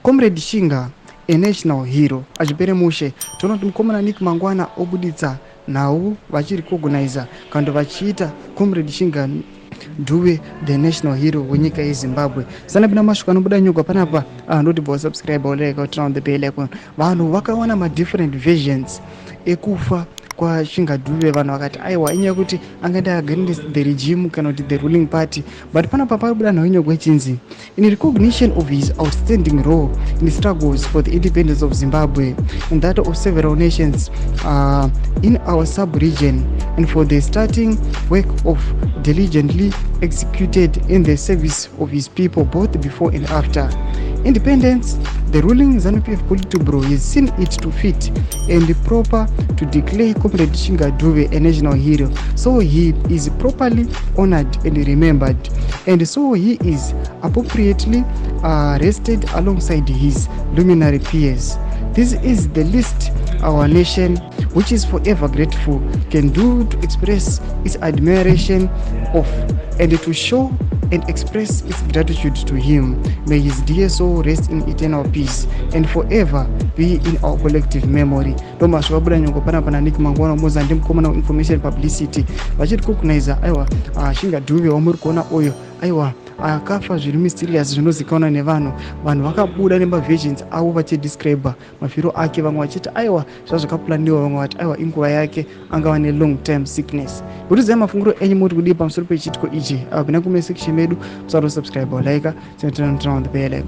Comrade Shinga, a national hero, achipere mushe toona kuti mukomana Nick Mangwana obuditsa nhau vachiri kuorganiza kandi vachiita Comrade Shinga Dube the national hero wenyika yeZimbabwe. Sana bina mashuka anobuda nyuka panapa ndoti bo subscribe oleka turn the bell icon. Vanhu vakaona ma different versions ekufa kwa Shinga Dube. Vanhu vakati aiwa inyaya kuti angada against the regime kana kuti the ruling party, but panapa paribuda nhonyo kwechinzi in recognition of his outstanding role in the struggles for the independence of Zimbabwe and that of several nations in our sub-region, and for the starting work of diligently executed in the service of his people both before and after independence, the ruling ZANU-PF Politburo has seen it to fit and proper to declare Comrade Shinga Dube a national hero, so he is properly honored and remembered, and so he is appropriately rested alongside his luminary peers. This is the least our nation, which is forever grateful, can do to express its admiration of and to show and express its gratitude to him. May his dear soul rest in eternal peace and forever be in our collective memory. Doma shwabuda nyongo pana Nick Mangwana moza ndi mkomana information publicity vachiri kukunaiza aiwa Shinga Dube wamuri kuona oyo aiwa akafa zviri mysterious zvinozikanwa nevanhu. Vanhu vakabuda nemaversions avo vachidescribe mafiro ake, vamwe vachiti aiwa zvazvakaplaniwa, vamwe vati aiwa inguva yake angava ne long term sickness. Kuti zai mafunguro enyu muri kudii pamusoro pechitiko ichi, kuna kumene section medu musaro subscribe like, turn on the bell icon.